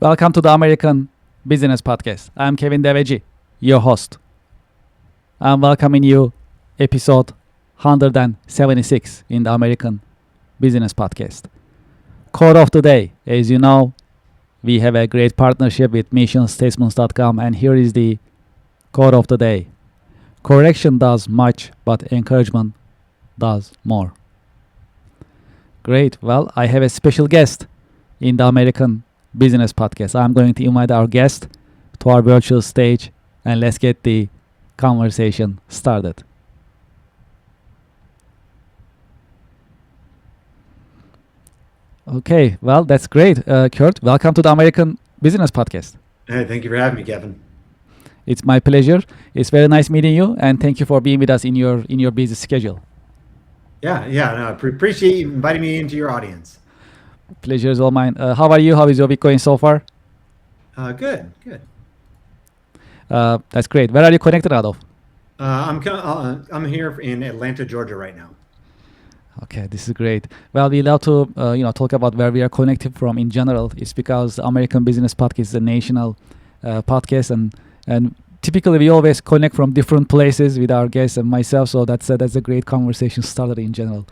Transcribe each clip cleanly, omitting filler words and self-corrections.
Welcome to the American Business Podcast. I'm Kevin Deveci, your host. I'm welcoming you episode 176 in the American Business Podcast. Quote of the day. As you know, we have a great partnership with missionstatements.com, and here is the quote of the day. Correction does much, but encouragement does more. Great. Well, I have a special guest in the American Business Podcast. I'm going to invite our guest to our virtual stage, and let's get the conversation started. Okay, well, that's great. Kurt, welcome to the American Business Podcast. Hey, thank you for having me, Kevin. It's my pleasure. It's very nice meeting you, and thank you for being with us in your busy schedule. No, I appreciate you inviting me into your audience. Pleasure is all mine. How are you? How is your week going so far? Good. That's great. Where are you connected out of? I'm here in Atlanta, Georgia right now. Okay, this is great. Well, we love to talk about where we are connected from in general. It's because the American Business Podcast is a national podcast, and typically we always connect from different places with our guests and myself. So that's a great conversation started in general.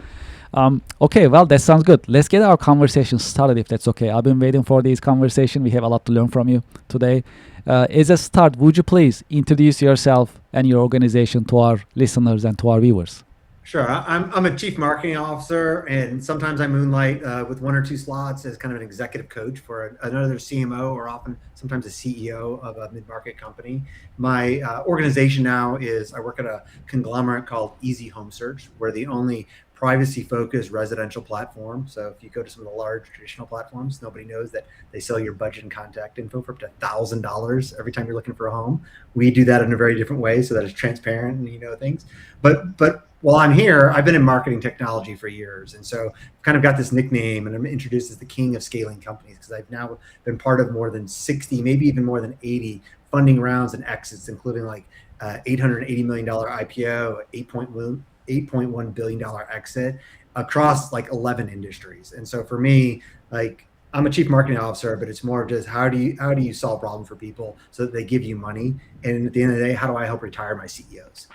Okay, well, that sounds good. Let's get our conversation started, if that's okay. I've been waiting for this conversation. We have a lot to learn from you today. As a start, would you please introduce yourself and your organization to our listeners and to our viewers? Sure. I'm a chief marketing officer, and sometimes I moonlight with one or two slots as kind of an executive coach for another CMO, or sometimes a CEO of a mid-market company. My organization now I work at a conglomerate called Easy Home Search. We're the only privacy-focused residential platform. So if you go to some of the large traditional platforms, nobody knows that they sell your budget and contact info for up to $1,000 every time you're looking for a home. We do that in a very different way so that it's transparent and things. But while I'm here, I've been in marketing technology for years. And so I've kind of got this nickname, and I'm introduced as the king of scaling companies because I've now been part of more than 60, maybe even more than 80 funding rounds and exits, including like $880 million IPO, $8.1 billion exit across like 11 industries. And so for me, like, I'm a chief marketing officer, but it's more of just how do you solve problems for people so that they give you money? And at the end of the day, how do I help retire my CEOs?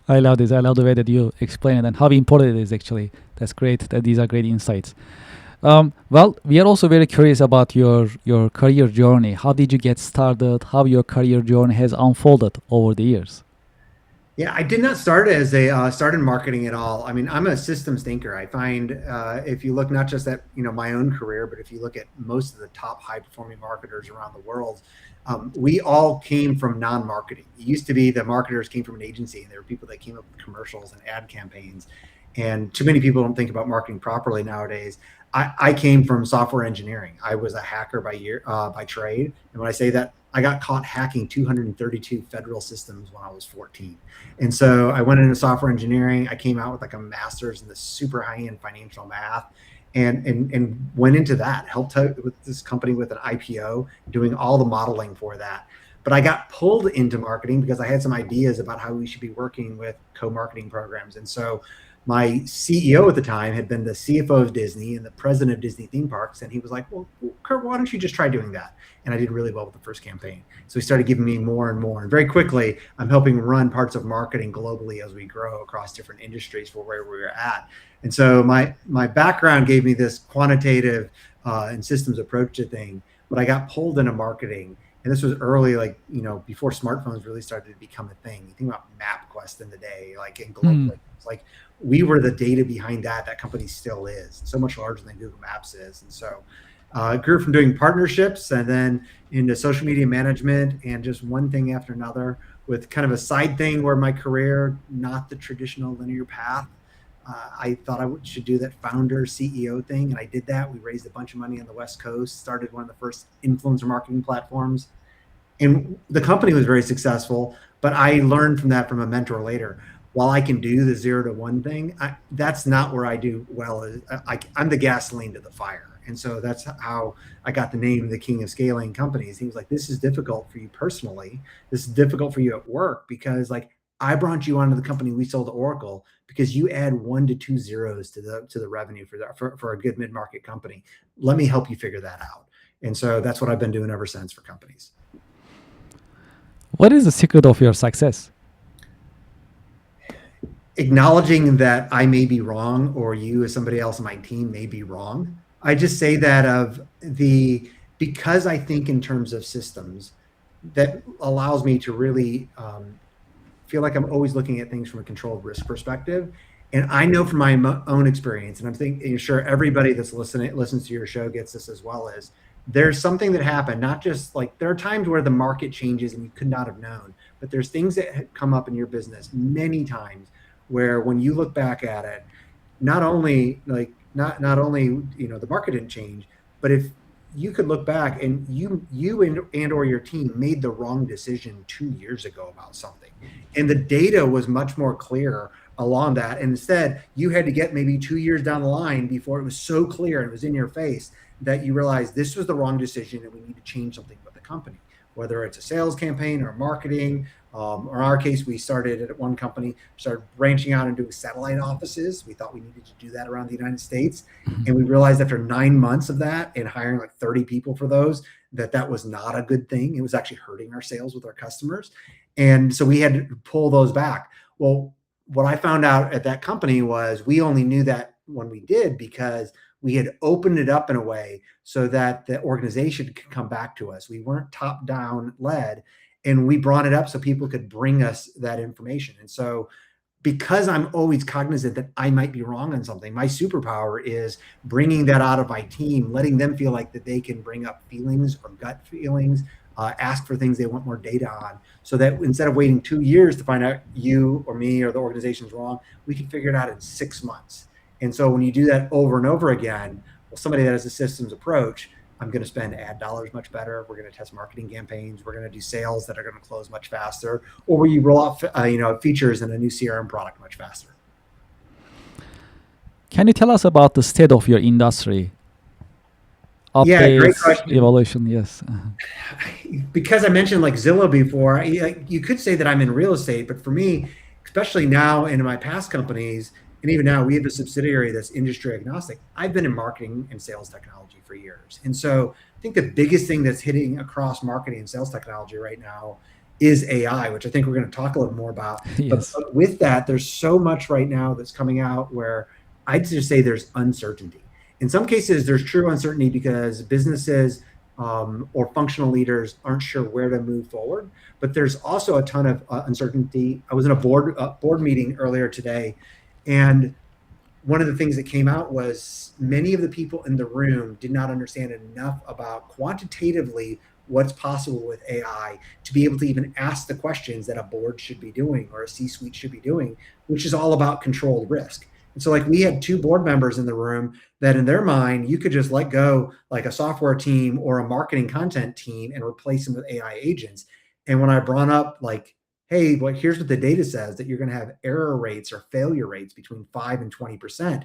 I love this. I love the way that you explain it and how important it is, actually. That's great. These are great insights. Well, we are also very curious about your career journey. How did you get started? How your career journey has unfolded over the years? Yeah, I did not start as start in marketing at all. I mean, I'm a systems thinker. I find if you look not just at my own career, but if you look at most of the top high performing marketers around the world, we all came from non-marketing. It used to be the marketers came from an agency, and there were people that came up with commercials and ad campaigns. And too many people don't think about marketing properly nowadays. I came from software engineering. I was a hacker by trade. And when I say that, I got caught hacking 232 federal systems when I was 14. And so I went into software engineering. I came out with like a master's in the super high-end financial math, and went into that, helped out with this company with an IPO, doing all the modeling for that. But I got pulled into marketing because I had some ideas about how we should be working with co-marketing programs. And so my CEO at the time had been the CFO of Disney and the president of Disney theme parks. And he was like, well, Kurt, why don't you just try doing that? And I did really well with the first campaign. So he started giving me more and more. And very quickly, I'm helping run parts of marketing globally as we grow across different industries for where we're at. And so my background gave me this quantitative and systems approach to thing, but I got pulled into marketing. And this was early, like, before smartphones really started to become a thing. You think about MapQuest in the day, like in global, like we were the data behind that company still is so much larger than Google Maps is. And so I grew from doing partnerships and then into social media management and just one thing after another with kind of a side thing where my career, not the traditional linear path. I thought I should do that founder CEO thing. And I did that. We raised a bunch of money on the West Coast, started one of the first influencer marketing platforms. And the company was very successful, but I learned from that from a mentor later. While I can do the 0 to 1 thing, that's not where I do well. I'm the gasoline to the fire. And so that's how I got the name, the king of scaling companies. He was like, this is difficult for you personally. This is difficult for you at work because like I brought you onto the company we sold to Oracle because you add 1 to 2 zeros to the revenue for a good mid-market company. Let me help you figure that out. And so that's what I've been doing ever since for companies. What is the secret of your success? Acknowledging that I may be wrong, or you as somebody else on my team may be wrong. I just say that because I think in terms of systems, that allows me to really feel like I'm always looking at things from a controlled risk perspective. And I know from my own experience, and I'm thinking, sure, everybody that's listens to your show gets this as well, as there's something that happened, not just like there are times where the market changes and you could not have known, but there's things that come up in your business many times where when you look back at it, not only the market didn't change, but if you could look back and you and or your team made the wrong decision 2 years ago about something, and the data was much more clear along that, and instead you had to get maybe 2 years down the line before it was so clear and it was in your face that you realized this was the wrong decision and we need to change something with the company, whether it's a sales campaign or marketing. Or in our case, we started at one company, started branching out and doing satellite offices. We thought we needed to do that around the United States. And we realized after 9 months of that and hiring like 30 people for those, that was not a good thing. It was actually hurting our sales with our customers. And so we had to pull those back. Well, what I found out at that company was we only knew that when we did because we had opened it up in a way so that the organization could come back to us. We weren't top-down led. And we brought it up so people could bring us that information. And so because I'm always cognizant that I might be wrong on something, my superpower is bringing that out of my team, letting them feel like that they can bring up feelings or gut feelings, ask for things they want more data on, so that instead of waiting 2 years to find out you or me or the organization's wrong, we can figure it out in 6 months. And so when you do that over and over again, well, somebody that has a systems approach, I'm going to spend ad dollars much better. We're going to test marketing campaigns. We're going to do sales that are going to close much faster, or where you roll out features in a new CRM product much faster. Can you tell us about the state of your industry? Updates, yeah, great question. Evolution, yes. Because I mentioned like Zillow before, you could say that I'm in real estate, but for me, especially now in my past companies, and even now we have a subsidiary that's industry agnostic. I've been in marketing and sales technology for years. And so I think the biggest thing that's hitting across marketing and sales technology right now is AI, which I think we're going to talk a little more about. Yes. But with that, there's so much right now that's coming out where I'd just say there's uncertainty. In some cases, there's true uncertainty because businesses or functional leaders aren't sure where to move forward. But there's also a ton of uncertainty. I was in a board meeting earlier today, and one of the things that came out was many of the people in the room did not understand enough about quantitatively what's possible with AI to be able to even ask the questions that a board should be doing or a C-suite should be doing, which is all about controlled risk. And so like we had 2 board members in the room that in their mind, you could just let go like a software team or a marketing content team and replace them with AI agents. And when I brought up like, hey, well, here's what the data says, that you're going to have error rates or failure rates between 5 and 20%.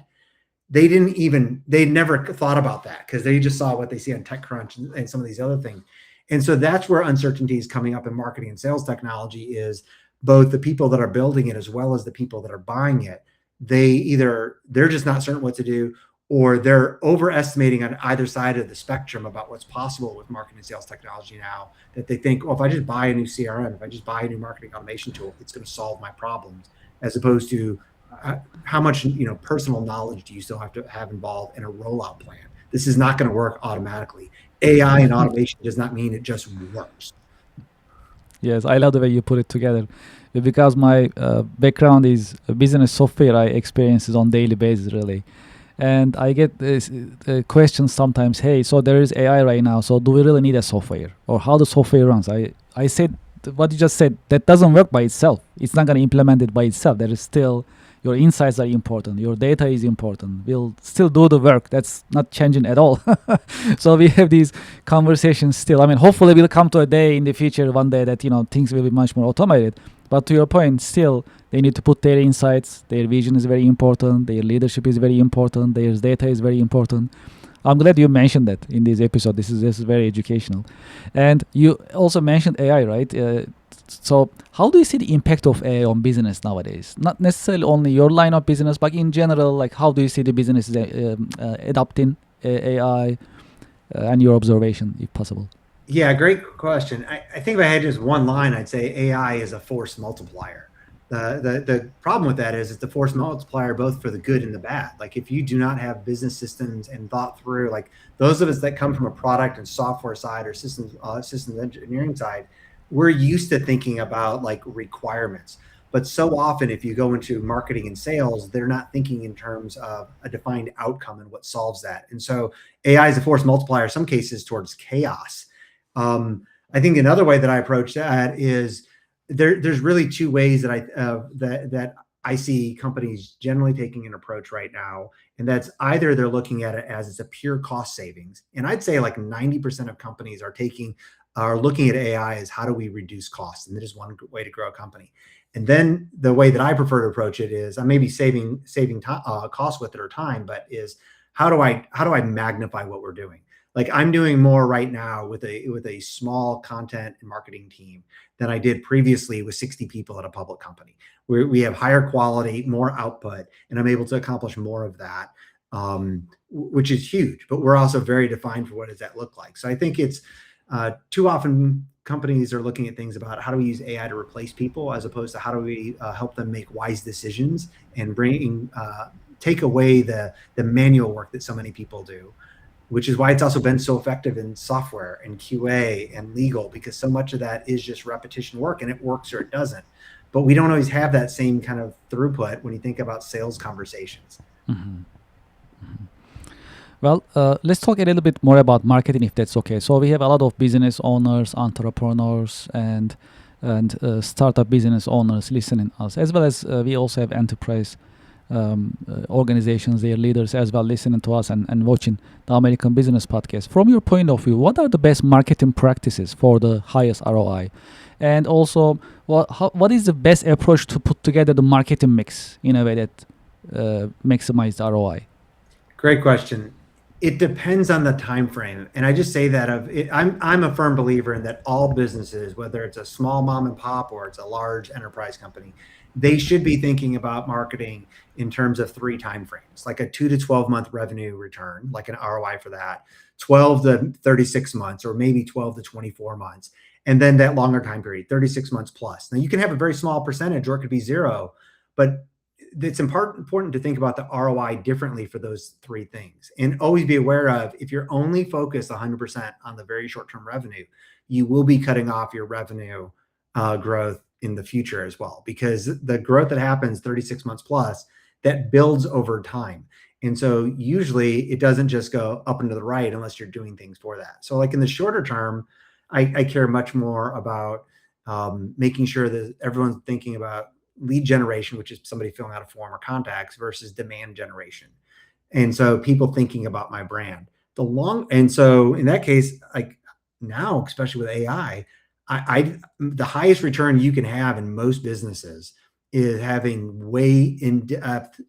They never thought about that because they just saw what they see on TechCrunch and some of these other things. And so that's where uncertainty is coming up in marketing and sales technology, is both the people that are building it as well as the people that are buying it. They're just not certain what to do, or they're overestimating on either side of the spectrum about what's possible with marketing and sales technology now, that they think, oh, if I just buy a new CRM, if I just buy a new marketing automation tool, it's going to solve my problems, as opposed to how much personal knowledge do you still have to have involved in a rollout plan? This is not going to work automatically. AI and automation does not mean it just works. Yes, I love the way you put it together. Because my background is business software, I experience it on daily basis, really. And I get this questions sometimes, hey, so there is AI right now, so do we really need a software? Or how the software runs? I said, what you just said, that doesn't work by itself. It's not going to implement it by itself. There is still, your insights are important. Your data is important. We'll still do the work. That's not changing at all. So we have these conversations still. I mean, hopefully we'll come to a day in the future, one day, that, things will be much more automated. But to your point, still, they need to put their insights. Their vision is very important. Their leadership is very important. Their data is very important. I'm glad you mentioned that in this episode. This is very educational. And you also mentioned AI, right? So how do you see the impact of AI on business nowadays? Not necessarily only your line of business, but in general, like how do you see the businesses adopting AI? and your observation, if possible. Yeah, great question. I think if I had just one line, I'd say AI is a force multiplier. The problem with that is it's a force multiplier both for the good and the bad. Like if you do not have business systems and thought through, like those of us that come from a product and software side or systems engineering side, we're used to thinking about like requirements. But so often, if you go into marketing and sales, they're not thinking in terms of a defined outcome and what solves that. And so AI is a force multiplier, in some cases towards chaos. I think another way that I approach that is there's really two ways that I see companies generally taking an approach right now, and that's either they're looking at it as it's a pure cost savings, and I'd say like 90% of companies are looking at AI as how do we reduce costs, and that is one way to grow a company. And then the way that I prefer to approach it is I may be saving costs with it or time, but is how do I magnify what we're doing? Like I'm doing more right now with a small content and marketing team than I did previously with 60 people at a public company. We have higher quality, more output, and I'm able to accomplish more of that, which is huge. But we're also very defined for what does that look like. So I think it's too often companies are looking at things about how do we use AI to replace people as opposed to how do we help them make wise decisions and take away the manual work that so many people do, which is why it's also been so effective in software and QA and legal, because so much of that is just repetition work and it works or it doesn't. But we don't always have that same kind of throughput when you think about sales conversations. Mm-hmm. Mm-hmm. Well, let's talk a little bit more about marketing, if that's okay. So we have a lot of business owners, entrepreneurs, and startup business owners listening us, as well as we also have enterprise organizations, their leaders as well, listening to us and watching the American Business Podcast. From your point of view, what are the best marketing practices for the highest ROI? And also, what is the best approach to put together the marketing mix in a way that maximizes the ROI? Great question. It depends on the time frame, and I just say that I'm a firm believer in that all businesses, whether it's a small mom and pop or it's a large enterprise company, they should be thinking about marketing in terms of 3 time frames, like a 2 to 12 month revenue return, like an ROI for that, 12 to 36 months, or maybe 12 to 24 months, and then that longer time period, 36 months plus. Now you can have a very small percentage, or it could be 0, but it's important to think about the ROI differently for those 3 things, and always be aware of, if you're only focused 100% on the very short-term revenue, you will be cutting off your revenue growth in the future as well, because the growth that happens 36 months plus, that builds over time. And so usually it doesn't just go up and to the right unless you're doing things for that. So like in the shorter term, I care much more about making sure that everyone's thinking about lead generation, which is somebody filling out a form or contacts, versus demand generation. And so people thinking about my brand. And so in that case, like now, especially with AI, the highest return you can have in most businesses is having way in-depth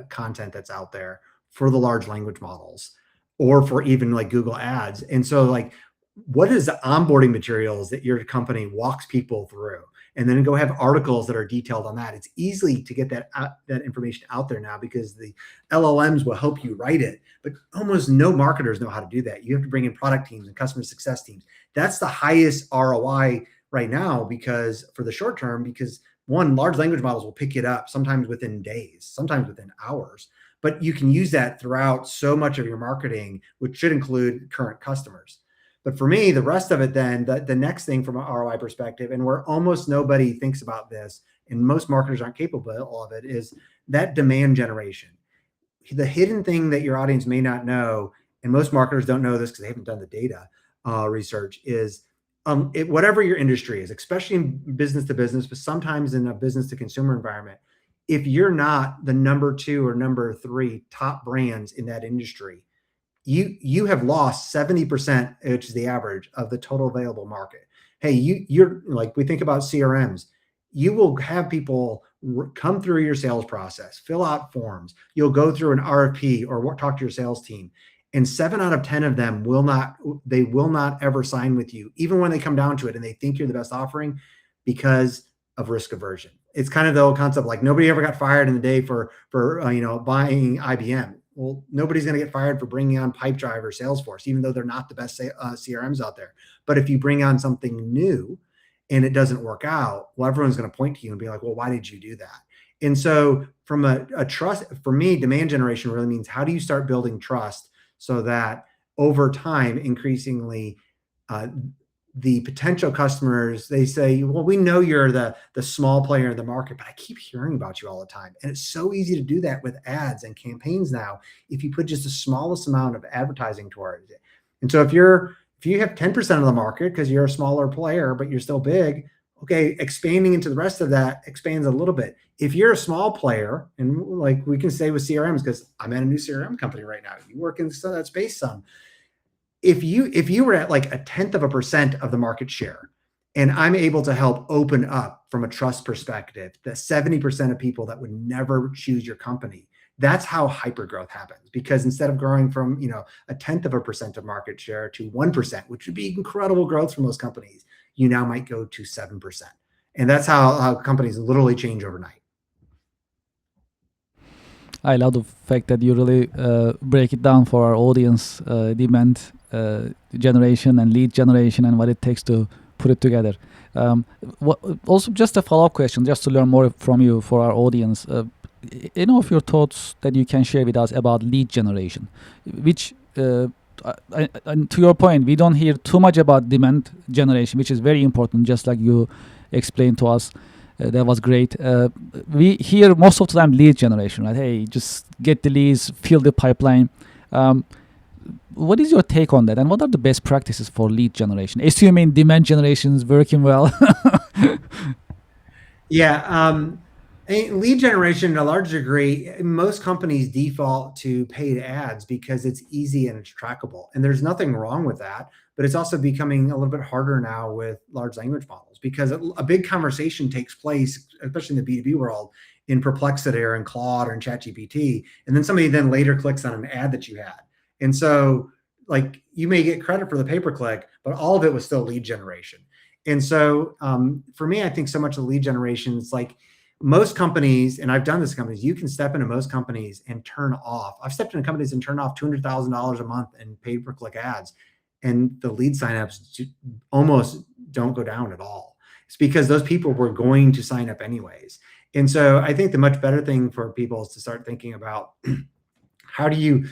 content that's out there for the large language models, or for even like Google Ads. And so like, what is the onboarding materials that your company walks people through? And then go have articles that are detailed on that. It's easy to get that information out there now because the LLMs will help you write it, but almost no marketers know how to do that. You have to bring in product teams and customer success teams. That's the highest ROI right now, because for the short term, because one, large language models will pick it up sometimes within days, sometimes within hours, but you can use that throughout so much of your marketing, which should include current customers. But for me, the rest of it, then the next thing from an ROI perspective, and where almost nobody thinks about this, and most marketers aren't capable of it, is that demand generation. The hidden thing that your audience may not know, and most marketers don't know this because they haven't done the data research, is whatever your industry is, especially in business to business, but sometimes in a business to consumer environment, if you're not the number 2 or number 3 top brands in that industry, you have lost 70%, which is the average of the total available market. Hey, you're like, we think about CRMs. You will have people come through your sales process, fill out forms. You'll go through an RFP or talk to your sales team, and 7 out of 10 of them will not ever sign with you, even when they come down to it and they think you're the best offering, because of risk aversion. It's kind of the old concept, like nobody ever got fired in the day for buying IBM. Well, nobody's going to get fired for bringing on Pipedrive or Salesforce, even though they're not the best CRMs out there. But if you bring on something new and it doesn't work out, well, everyone's going to point to you and be like, well, why did you do that? And so from a trust, for me, demand generation really means how do you start building trust so that over time, increasingly, the potential customers, they say, well, we know you're the small player in the market, but I keep hearing about you all the time. And it's so easy to do that with ads and campaigns now, if you put just the smallest amount of advertising towards it. And so if you have 10% of the market because you're a smaller player, but you're still big, okay, expanding into the rest of that expands a little bit. If you're a small player, and like we can say with CRMs, because I'm at a new CRM company right now, you work in that space some. If you were at like 0.1% of the market share, and I'm able to help open up from a trust perspective, the 70% of people that would never choose your company, that's how hypergrowth happens. Because instead of growing from 0.1% of market share to 1%, which would be incredible growth from those companies, you now might go to 7%. And that's how companies literally change overnight. I love the fact that you really break it down for our audience, demand generation and lead generation and what it takes to put it together. Also, just a follow-up question, just to learn more from you for our audience. Any of your thoughts that you can share with us about lead generation, which, and to your point, we don't hear too much about demand generation, which is very important, just like you explained to us. That was great. We hear most of the time lead generation, right? Hey, just get the leads, fill the pipeline. What is your take on that? And what are the best practices for lead generation, assuming demand generation is working well? Yeah. Lead generation, to a large degree, most companies default to paid ads because it's easy and it's trackable. And there's nothing wrong with that, but it's also becoming a little bit harder now with large language models, because a big conversation takes place, especially in the B2B world, in Perplexity or in Claude or in ChatGPT. And then somebody then later clicks on an ad that you had. And so like you may get credit for the pay-per-click, but all of it was still lead generation. And so for me, I think so much of lead generation is like, most companies, and I've done this companies, you can step into most companies and turn off. I've stepped into companies and turned off $200,000 a month in pay-per-click ads, and the lead signups almost don't go down at all. It's because those people were going to sign up anyways. And so I think the much better thing for people is to start thinking about how do you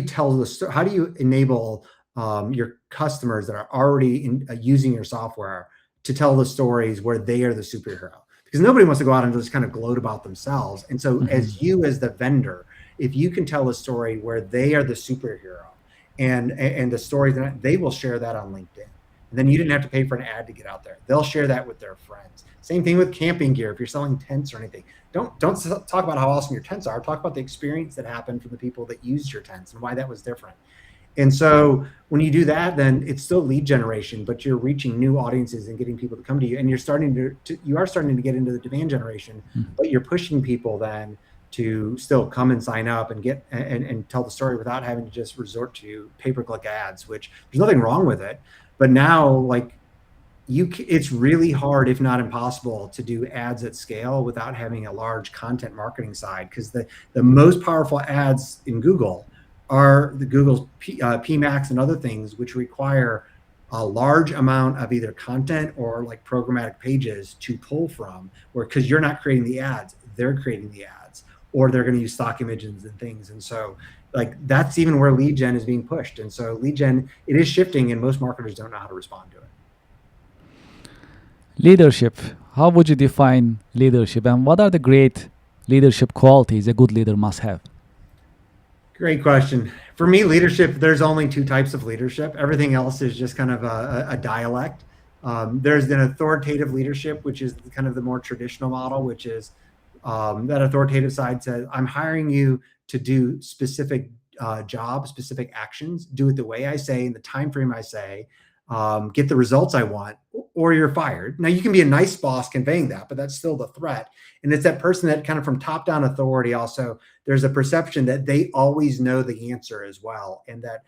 tell the story? How do you enable your customers that are already using your software to tell the stories where they are the superhero? Because nobody wants to go out and just kind of gloat about themselves. And so as the vendor, if you can tell a story where they are the superhero and the story, they will share that on LinkedIn. And then you didn't have to pay for an ad to get out there. They'll share that with their friends. Same thing with camping gear. If you're selling tents or anything, don't talk about how awesome your tents are. Talk about the experience that happened for the people that used your tents and why that was different. And so when you do that, then it's still lead generation, but you're reaching new audiences and getting people to come to you. And you're starting to get into the demand generation, but you're pushing people then to still come and sign up and get and tell the story without having to just resort to pay-per-click ads, which there's nothing wrong with it. But now, like it's really hard, if not impossible, to do ads at scale without having a large content marketing side, because the most powerful ads in Google are the Google's PMax and other things, which require a large amount of either content or like programmatic pages to pull from, or because you're not creating the ads, they're creating the ads, or they're going to use stock images and things. And so like that's even where lead gen is being pushed. And so lead gen, it is shifting, and most marketers don't know how to respond to it. Leadership. How would you define leadership, and what are the great leadership qualities a good leader must have? Great question. For me, leadership, there's only two types of leadership. Everything else is just kind of a dialect. There's an authoritative leadership, which is kind of the more traditional model, which is that authoritative side says, I'm hiring you to do specific jobs, specific actions, do it the way I say, in the time frame I say, get the results I want, or you're fired. Now, you can be a nice boss conveying that, but that's still the threat. And it's that person that kind of from top-down authority also, there's a perception that they always know the answer as well, and that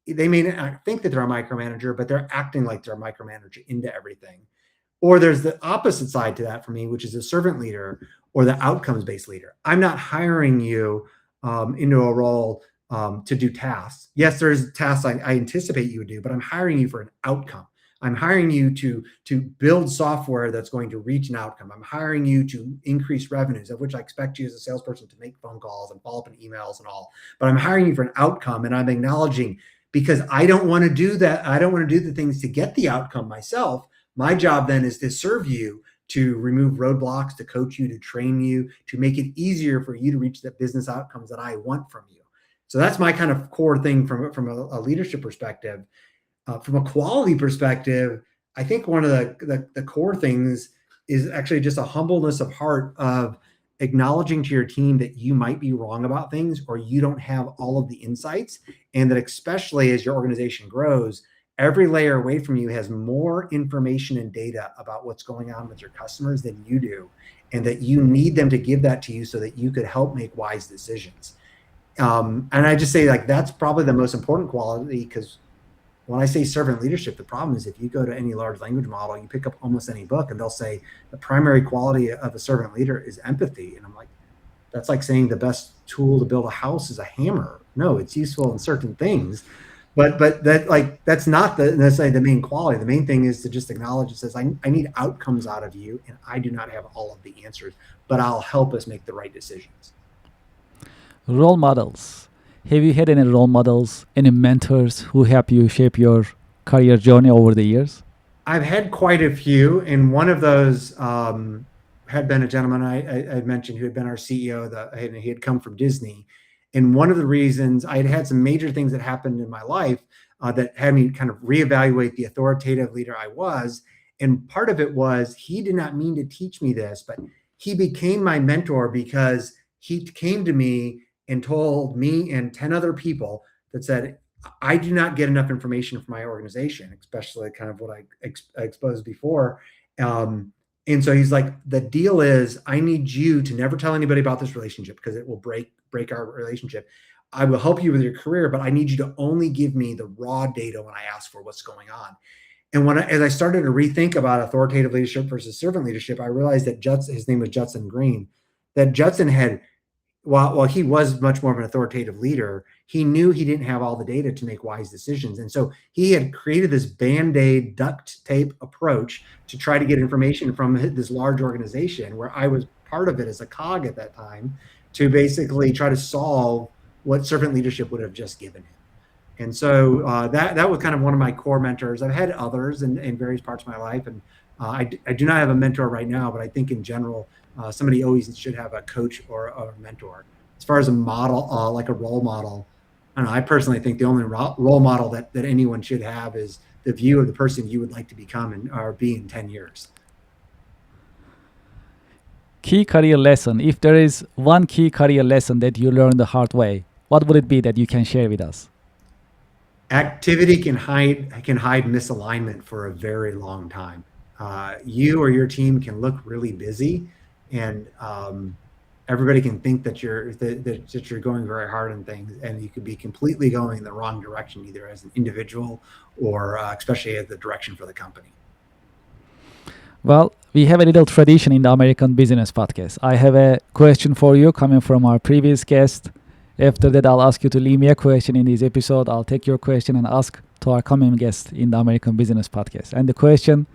they may not think that they're a micromanager, but they're acting like they're a micromanager into everything. Or there's the opposite side to that for me, which is a servant leader or the outcomes-based leader. I'm not hiring you into a role to do tasks. Yes, there's tasks I anticipate you would do, but I'm hiring you for an outcome. I'm hiring you to build software that's going to reach an outcome. I'm hiring you to increase revenues, of which I expect you as a salesperson to make phone calls and follow up in emails and all. But I'm hiring you for an outcome, and I'm acknowledging, because I don't want to do that. I don't want to do the things to get the outcome myself. My job then is to serve you, to remove roadblocks, to coach you, to train you, to make it easier for you to reach the business outcomes that I want from you. So that's my kind of core thing from a leadership perspective. From a quality perspective, I think one of the core things is actually just a humbleness of heart of acknowledging to your team that you might be wrong about things, or you don't have all of the insights, and that especially as your organization grows, every layer away from you has more information and data about what's going on with your customers than you do, and that you need them to give that to you so that you could help make wise decisions. And I just say, like, that's probably the most important quality, because when I say servant leadership, the problem is if you go to any large language model, you pick up almost any book, and they'll say the primary quality of a servant leader is empathy. And I'm like, that's like saying the best tool to build a house is a hammer. No, it's useful in certain things, but that's not necessarily the main quality. The main thing is to just acknowledge, it says, I need outcomes out of you, and I do not have all of the answers, but I'll help us make the right decisions. Role models. Have you had any role models, any mentors who help you shape your career journey over the years? I've had quite a few, and one of those had been a gentleman I mentioned who had been our CEO. He had come from Disney, and one of the reasons I had some major things that happened in my life that had me kind of reevaluate the authoritative leader I was. And part of it was, he did not mean to teach me this, but he became my mentor because he came to me and told me and 10 other people that said, I do not get enough information from my organization, especially kind of what I exposed before. And so he's like, the deal is, I need you to never tell anybody about this relationship, because it will break our relationship. I will help you with your career, but I need you to only give me the raw data when I ask for what's going on. And as I started to rethink about authoritative leadership versus servant leadership, I realized that his name was Judson Green, that Judson had, while he was much more of an authoritative leader, he knew he didn't have all the data to make wise decisions. And so he had created this Band-Aid duct tape approach to try to get information from this large organization, where I was part of it as a cog at that time, to basically try to solve what servant leadership would have just given him. And so that was kind of one of my core mentors. I've had others in various parts of my life, and I do not have a mentor right now, but I think in general, somebody always should have a coach or a mentor. As far as a model, like a role model, I don't know, I personally think the only role model that anyone should have is the view of the person you would like to become or be in 10 years. Key career lesson. If there is one key career lesson that you learned the hard way, what would it be that you can share with us? Activity can hide misalignment for a very long time. You or your team can look really busy, and everybody can think that you're going very hard on things, and you could be completely going in the wrong direction, either as an individual or especially as the direction for the company. Well, we have a little tradition in the American Business Podcast. I have a question for you coming from our previous guest. After that, I'll ask you to leave me a question in this episode. I'll take your question and ask to our coming guest in the American Business Podcast. And the question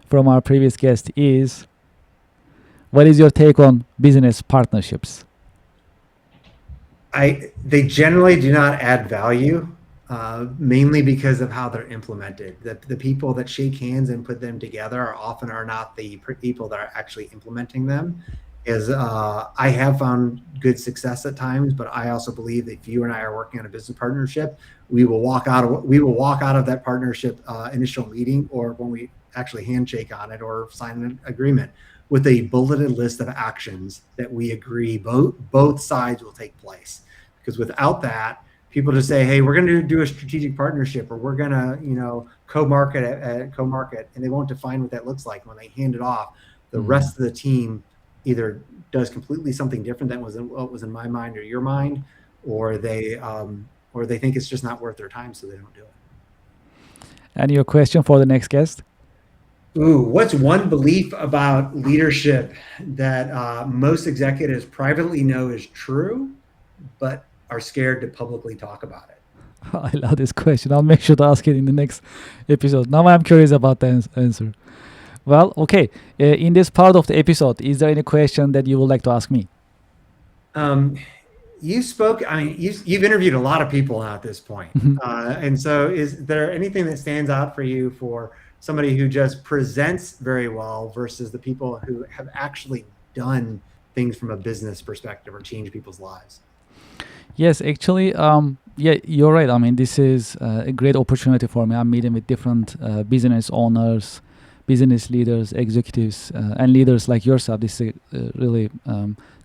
from our previous guest is, what is your take on business partnerships? They generally do not add value, mainly because of how they're implemented. The people that shake hands and put them together are not the people that are actually implementing them. I have found good success at times, but I also believe that if you and I are working on a business partnership, we will walk out of that partnership initial meeting, or when we actually handshake on it or sign an agreement, with a bulleted list of actions that we agree both sides will take place. Because without that, people just say, hey, we're going to do a strategic partnership, or we're going to co-market, and they won't define what that looks like. When they hand it off, the rest of the team either does completely something different than what was in my mind or your mind, or they think it's just not worth their time, so they don't do it. And your question for the next guest? What's one belief about leadership that most executives privately know is true, but are scared to publicly talk about it? I love this question. I'll make sure to ask it in the next episode. Now I'm curious about the answer. Well, okay. In this part of the episode, is there any question that you would like to ask me? You spoke, I mean, you've interviewed a lot of people now at this point. And so is there anything that stands out for you for somebody who just presents very well versus the people who have actually done things from a business perspective or changed people's lives? Yes, actually, yeah, you're right. I mean, this is a great opportunity for me. I'm meeting with different business owners, business leaders, executives, and leaders like yourself. This is a really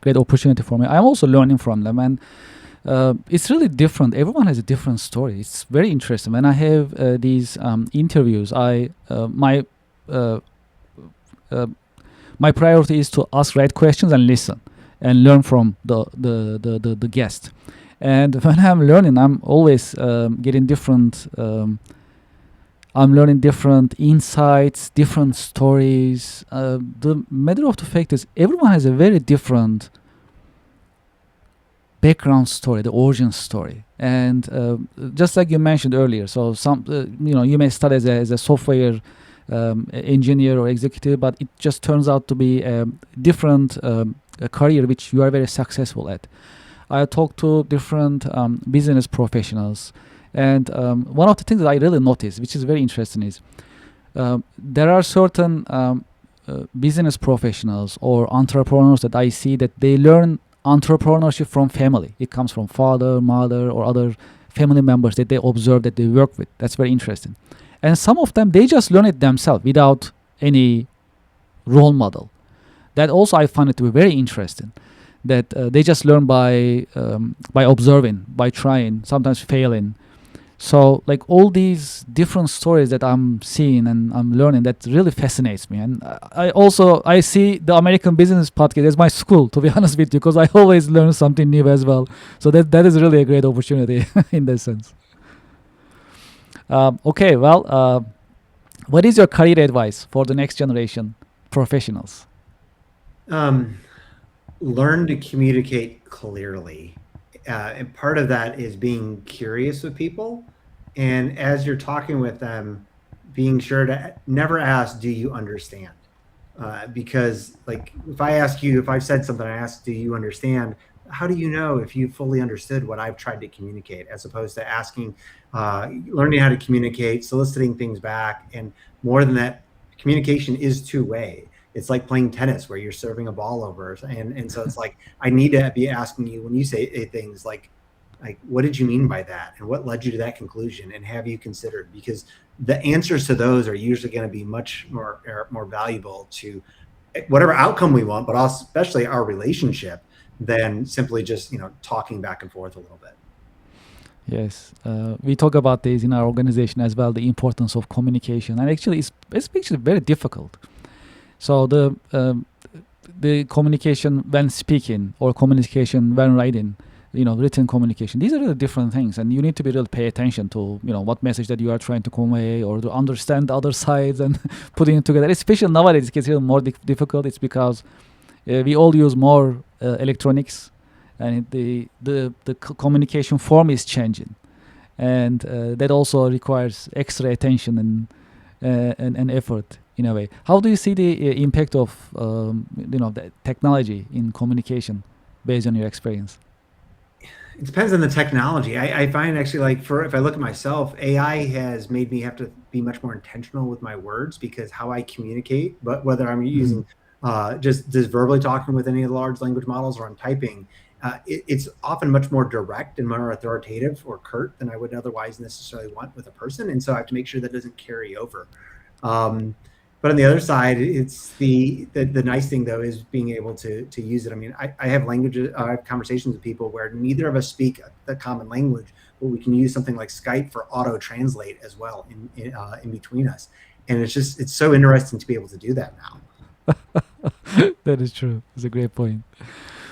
great opportunity for me. I'm also learning from them, and it's really different. Everyone has a different story. It's very interesting. When I have these interviews, my priority is to ask right questions and listen and learn from the guest. And when I'm learning, I'm always getting different. I'm learning different insights, different stories. The matter of the fact is, everyone has a very different background story, the origin story, and just like you mentioned earlier. So some, you may start as a software engineer or executive, but it just turns out to be a different career which you are very successful at. I talked to different business professionals, and one of the things that I really noticed, which is very interesting, is there are certain business professionals or entrepreneurs that I see that they learn entrepreneurship from family. It comes from father, mother, or other family members that they observe, that they work with. That's very interesting. And some of them, they just learn it themselves without any role model. That also I find it to be very interesting. That they just learn by observing, by trying, sometimes failing. So like all these different stories that I'm seeing and I'm learning, that really fascinates me. And I see the American Business Podcast as my school, to be honest with you, because I always learn something new as well. So that is really a great opportunity in that sense. Okay, well, what is your career advice for the next generation professionals? Learn to communicate clearly. And part of that is being curious with people. And as you're talking with them, being sure to never ask, do you understand? Because like, if I ask you, if I've said something, I ask, do you understand? How do you know if you fully understood what I've tried to communicate, as opposed to asking, learning how to communicate, soliciting things back. And more than that, communication is two-way. It's like playing tennis where you're serving a ball over. And so it's like, I need to be asking you when you say things like, what did you mean by that? And what led you to that conclusion? And have you considered? Because the answers to those are usually going to be much more valuable to whatever outcome we want, but also especially our relationship, than simply just, talking back and forth a little bit. Yes, we talk about this in our organization as well, the importance of communication. And actually, it's actually very difficult. So the communication when speaking or communication when writing, written communication, these are really different things, and you need to be really pay attention to what message that you are trying to convey, or to understand the other sides and putting it together. Especially nowadays, it gets really more difficult. It's because we all use more electronics, and the communication form is changing, and that also requires extra attention and effort. In a way, how do you see the impact of the technology in communication, based on your experience? It depends on the technology. I find actually, like, if I look at myself, AI has made me have to be much more intentional with my words, because how I communicate, but whether I'm using just verbally talking with any of the large language models or I'm typing, it's often much more direct and more authoritative or curt than I would otherwise necessarily want with a person. And so I have to make sure that doesn't carry over. But on the other side, it's the nice thing though is being able to use it. I mean, I have I have conversations with people where neither of us speak the common language, but we can use something like Skype for auto translate as well in between us. And it's so interesting to be able to do that now. That is true. It's a great point.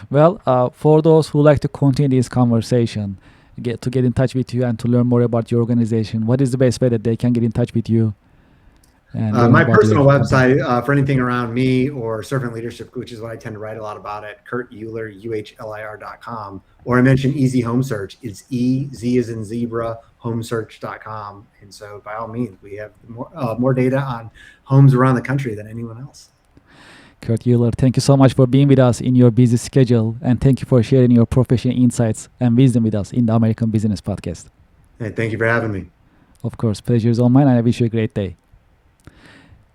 Well, for those who like to continue this conversation, get in touch with you and to learn more about your organization, what is the best way that they can get in touch with you? and learn My about your personal company. website for anything around me or servant leadership, which is what I tend to write a lot about at kurtuhlir.com. Or I mentioned Easy Home Search. It's EZ as in zebra, homesearch.com. And so by all means, we have more data on homes around the country than anyone else. Kurt Euler, thank you so much for being with us in your busy schedule, and thank you for sharing your professional insights and wisdom with us in the American Business Podcast. Hey, thank you for having me. Of course, pleasure is all mine, and I wish you a great day.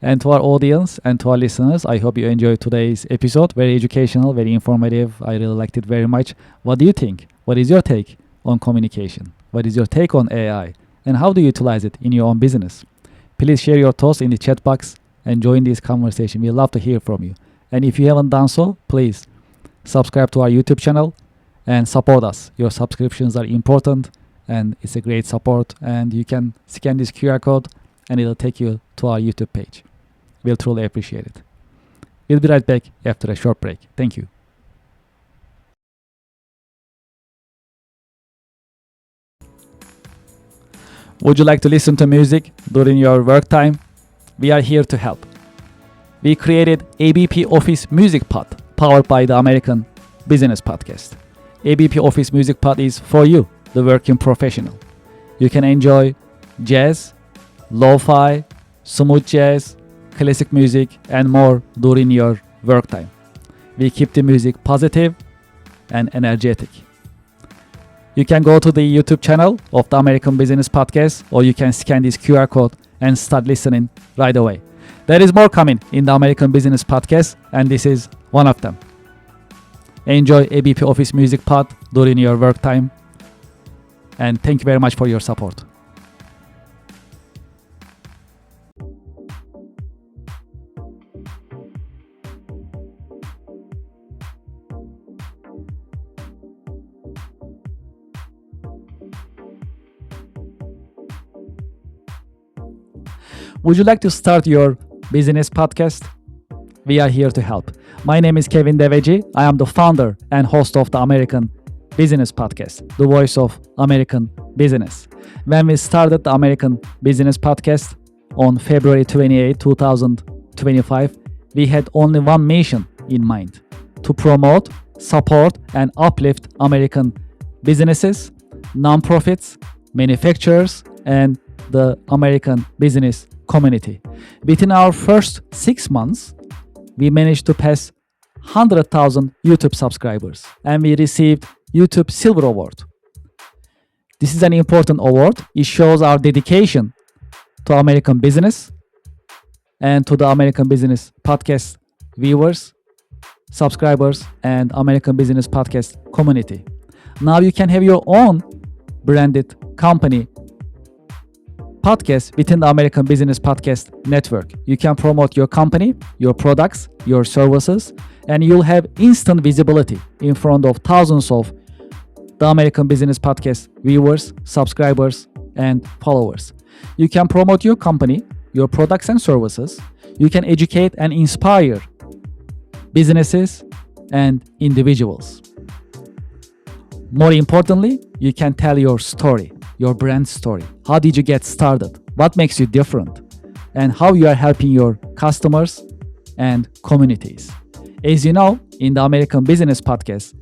And to our audience and to our listeners, I hope you enjoyed today's episode. Very educational, very informative. I really liked it very much. What do you think? What is your take on communication? What is your take on AI? And how do you utilize it in your own business? Please share your thoughts in the chat box and join this conversation. We love to hear from you. And if you haven't done so, please subscribe to our YouTube channel and support us. Your subscriptions are important and it's a great support. And you can scan this QR code and it'll take you to our YouTube page. We'll truly appreciate it. We'll be right back after a short break. Thank you. Would you like to listen to music during your work time? We are here to help. We created ABP Office Music Pod, powered by the American Business Podcast. ABP Office Music Pod is for you, the working professional. You can enjoy jazz, lo-fi, smooth jazz, classic music, and more during your work time. We keep the music positive and energetic. You can go to the YouTube channel of the American Business Podcast, or you can scan this QR code and start listening right away. There is more coming in the American Business Podcast, and this is one of them. Enjoy ABP Office Music Pod during your work time, and thank you very much for your support. Would you like to start your business podcast? We are here to help. My name is Kevin Devecioglu. I am the founder and host of the American Business Podcast, the voice of American business. When we started the American Business Podcast on February 28, 2025, we had only one mission in mind: to promote, support, and uplift American businesses, nonprofits, manufacturers, and the American business community. Within our first 6 months, we managed to pass 100,000 YouTube subscribers, and we received YouTube Silver Award. This is an important award. It shows our dedication to American business and to the American Business Podcast viewers, subscribers, and American Business Podcast community. Now you can have your own branded company podcast within the American Business Podcast network. You can promote your company, your products, your services, and you'll have instant visibility in front of thousands of the American Business Podcast viewers, subscribers, and followers. You can promote your company, your products and services. You can educate and inspire businesses and individuals. More importantly, you can tell your story, your brand story. How did you get started? What makes you different? And how you are helping your customers and communities. As you know, in the American Business Podcast,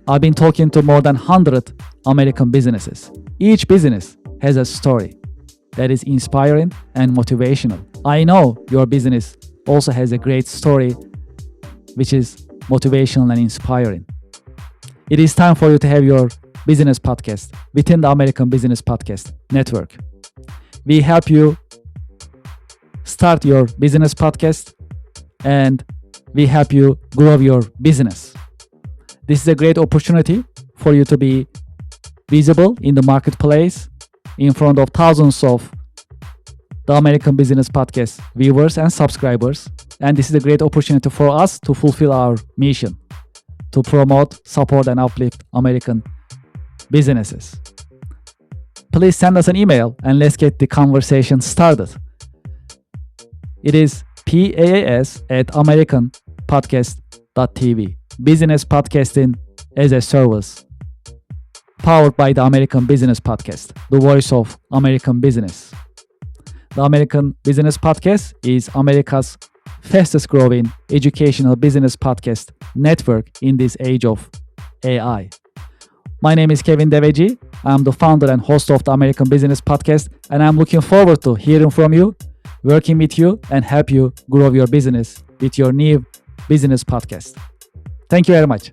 I've been talking to more than 100 American businesses. Each business has a story that is inspiring and motivational. I know your business also has a great story which is motivational and inspiring. It is time for you to have your business podcast within the American Business Podcast network. We help you start your business podcast and we help you grow your business. This is a great opportunity for you to be visible in the marketplace in front of thousands of the American Business Podcast viewers and subscribers. And this is a great opportunity for us to fulfill our mission to promote, support, and uplift American businesses. Please send us an email and let's get the conversation started. It is paas@americanpodcast.tv. Business podcasting as a service, powered by the American Business Podcast, the voice of American business. The American Business Podcast is America's fastest growing educational business podcast network in this age of AI. My name is Kevin Devecioglu. I'm the founder and host of the American Business Podcast, and I'm looking forward to hearing from you, working with you, and help you grow your business with your new business podcast. Thank you very much.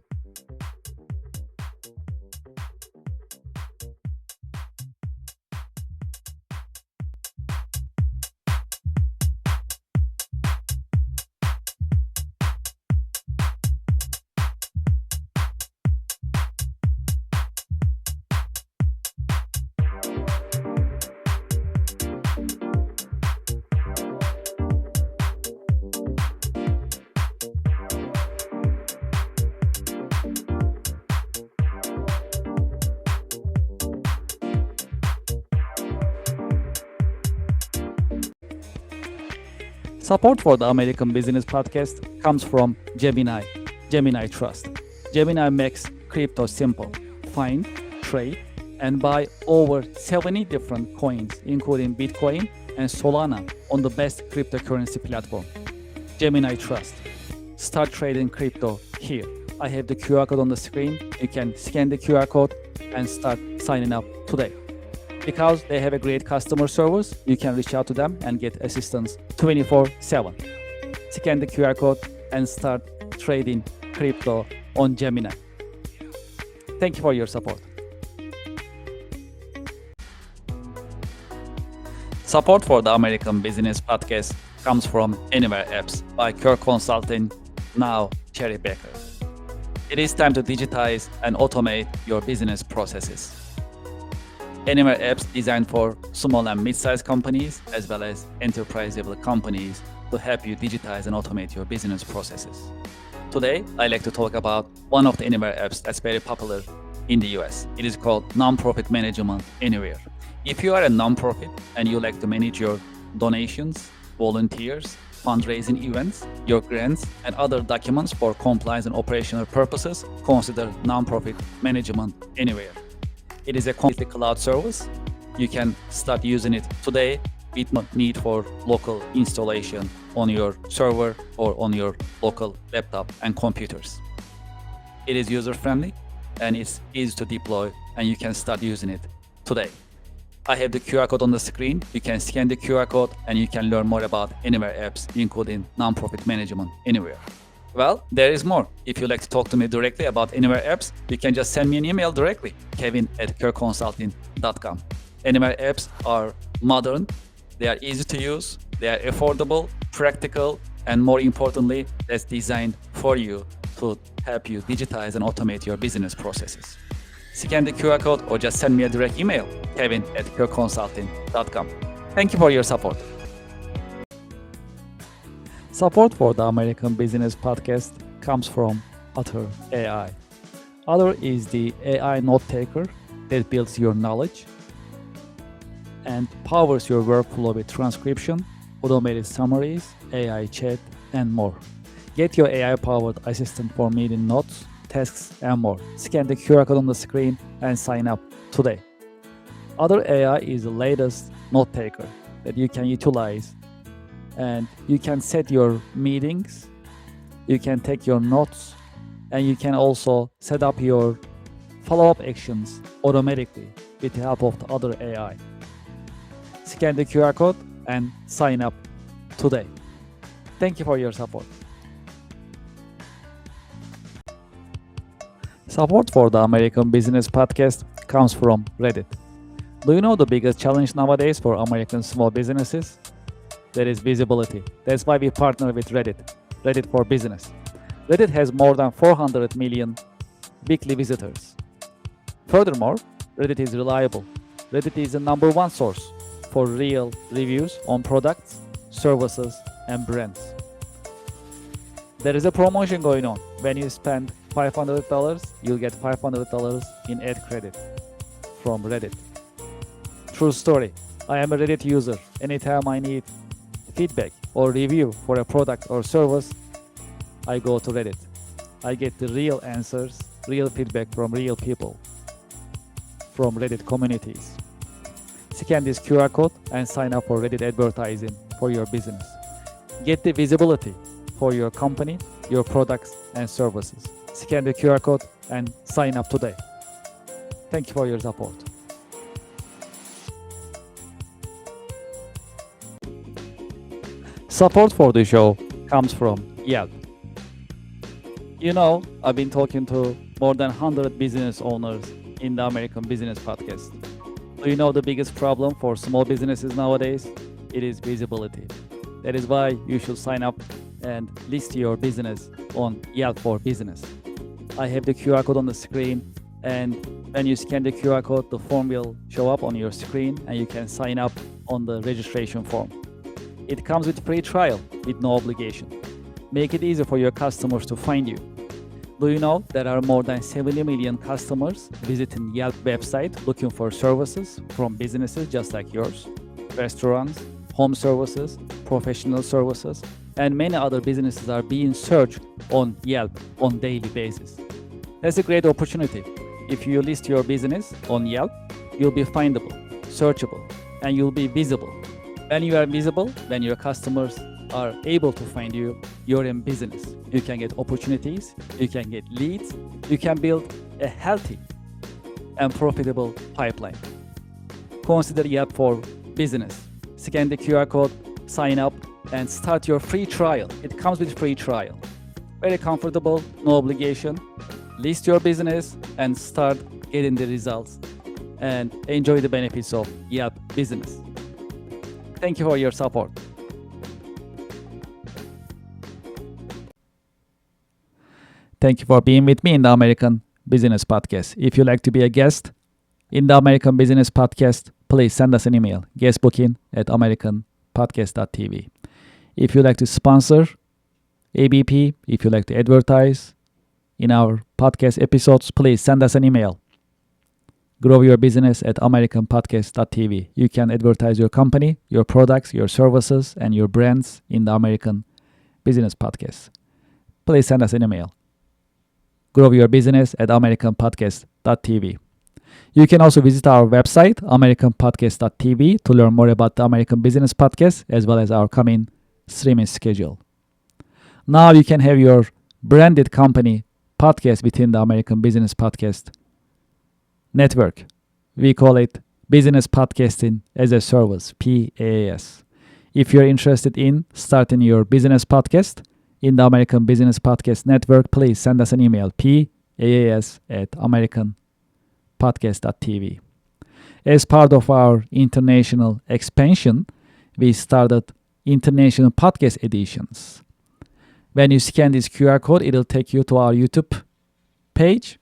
Support for the American Business Podcast comes from Gemini Trust. Gemini makes crypto simple. Find, trade, and buy over 70 different coins, including Bitcoin and Solana, on the best cryptocurrency platform. Gemini Trust. Start trading crypto here. I have the QR code on the screen. You can scan the QR code and start signing up today. Because they have a great customer service, you can reach out to them and get assistance 24/7. Scan the QR code and start trading crypto on Gemini. Thank you for your support. Support for the American Business Podcast comes from Anywhere Apps by Kirk Consulting, now Cherry Baker. It is time to digitize and automate your business processes. Anywhere Apps designed for small and mid-sized companies as well as enterprise-level companies to help you digitize and automate your business processes. Today, I'd like to talk about one of the Anywhere apps that's very popular in the US. It is called Nonprofit Management Anywhere. If you are a nonprofit and you like to manage your donations, volunteers, fundraising events, your grants, and other documents for compliance and operational purposes, consider Nonprofit Management Anywhere. It is a completely cloud service. You can start using it today with no need for local installation on your server or on your local laptop and computers. It is user-friendly and it's easy to deploy, and you can start using it today. I have the QR code on the screen. You can scan the QR code and you can learn more about Anywhere apps, including Nonprofit Management Anywhere. Well, there is more. If you'd like to talk to me directly about Anywhere apps, you can just send me an email directly, kevin@kirkconsulting.com. Anywhere apps are modern, they are easy to use, they are affordable, practical, and more importantly, that's designed for you to help you digitize and automate your business processes. Scan the QR code or just send me a direct email, kevin@kirkconsulting.com. Thank you for your support. Support for the American Business Podcast comes from Otter AI. Otter is the AI note taker that builds your knowledge and powers your workflow with transcription, automated summaries, AI chat, and more. Get your AI-powered assistant for meeting notes, tasks, and more. Scan the QR code on the screen and sign up today. Otter AI is the latest note taker that you can utilize, and you can set your meetings, you can take your notes, and you can also set up your follow-up actions automatically with the help of the Otter AI. Scan the QR code and sign up today. Thank you for your support. Support for the American Business Podcast comes from Reddit. Do you know the biggest challenge nowadays for American small businesses? That is visibility. That's why we partner with Reddit for Business. Reddit has more than 400 million weekly visitors. Furthermore, Reddit is reliable. Reddit is the number one source for real reviews on products, services, and brands. There is a promotion going on. When you spend $500, you'll get $500 in ad credit from Reddit. True story. I am a Reddit user. Anytime I need feedback or review for a product or service, I go to Reddit. I get the real answers, real feedback from real people, from Reddit communities. Scan this QR code and sign up for Reddit advertising for your business. Get the visibility for your company, your products and services. Scan the QR code and sign up today. Thank you for your support. Support for the show comes from Yelp. I've been talking to more than 100 business owners in the American Business Podcast. Do you know the biggest problem for small businesses nowadays? It is visibility. That is why you should sign up and list your business on Yelp for Business. I have the QR code on the screen, and when you scan the QR code, the form will show up on your screen and you can sign up on the registration form. It comes with free trial with no obligation. Make it easy for your customers to find you. Do you know there are more than 70 million customers visiting Yelp website looking for services from businesses just like yours? Restaurants, home services, professional services, and many other businesses are being searched on Yelp on daily basis. That's a great opportunity. If you list your business on Yelp, you'll be findable, searchable, and you'll be visible. When you are visible, when your customers are able to find you, you're in business. You can get opportunities, you can get leads, you can build a healthy and profitable pipeline. Consider Yelp for Business. Scan the QR code, sign up, and start your free trial. It comes with free trial. Very comfortable, no obligation. List your business and start getting the results and enjoy the benefits of Yelp Business. Thank you for your support. Thank you for being with me in the American Business Podcast. If you'd like to be a guest in the American Business Podcast, please send us an email, guestbooking@americanpodcast.tv. If you'd like to sponsor ABP, if you'd like to advertise in our podcast episodes, please send us an email, growyourbusiness@americanpodcast.tv. You can advertise your company, your products, your services, and your brands in the American Business Podcast. Please send us an email, growyourbusiness@americanpodcast.tv. You can also visit our website, americanpodcast.tv, to learn more about the American Business Podcast as well as our coming streaming schedule. Now you can have your branded company podcast within the American Business Podcast network. We call it Business Podcasting as a Service, PaaS. If you're interested in starting your business podcast in the American Business Podcast network, please send us an email, paas@americanpodcast.tv. As part of our international expansion, we started international podcast editions. When you scan this QR code, it'll take you to our YouTube page.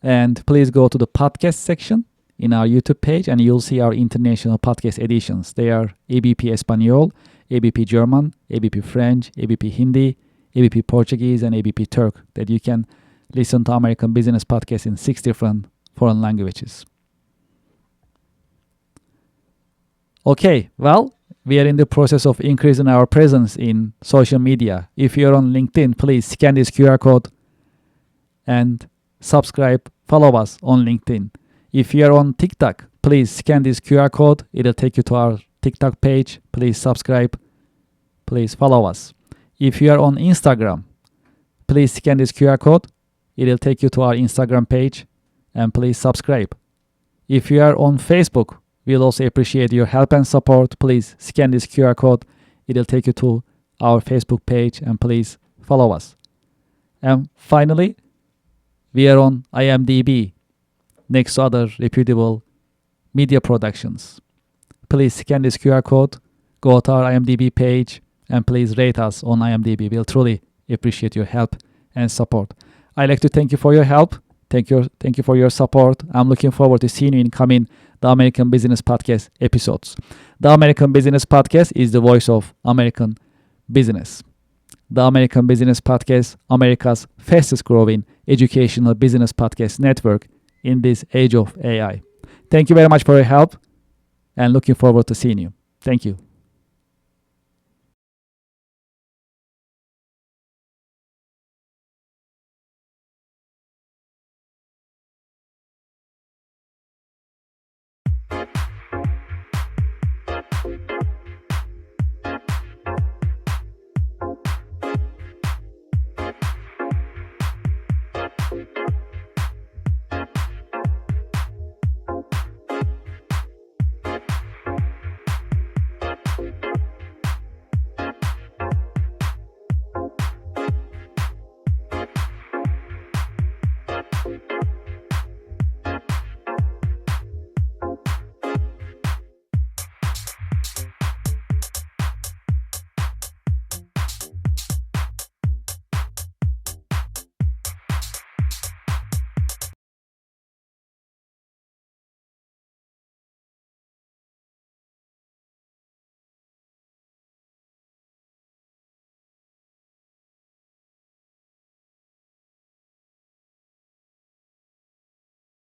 And please go to the podcast section in our YouTube page and you'll see our international podcast editions. They are ABP Espanol, ABP German, ABP French, ABP Hindi, ABP Portuguese, and ABP Turk, that you can listen to American Business Podcast in 6 different foreign languages. Okay, well, we are in the process of increasing our presence in social media. If you're on LinkedIn, please scan this QR code and subscribe, follow us on LinkedIn. If you're on TikTok, please scan this QR code. It'll take you to our TikTok page. Please subscribe. Please follow us. If you are on Instagram, please scan this QR code. It'll take you to our Instagram page and please subscribe. If you are on Facebook, we'll also appreciate your help and support. Please scan this QR code. It'll take you to our Facebook page and please follow us. And finally, we are on IMDb, next to other reputable media productions. Please scan this QR code, go to our IMDb page, and please rate us on IMDb. We'll truly appreciate your help and support. I'd like to thank you for your help. Thank you for your support. I'm looking forward to seeing you in coming the American Business Podcast episodes. The American Business Podcast is the voice of American business. The American Business Podcast, America's fastest growing educational business podcast network in this age of AI. Thank you very much for your help and looking forward to seeing you. Thank you.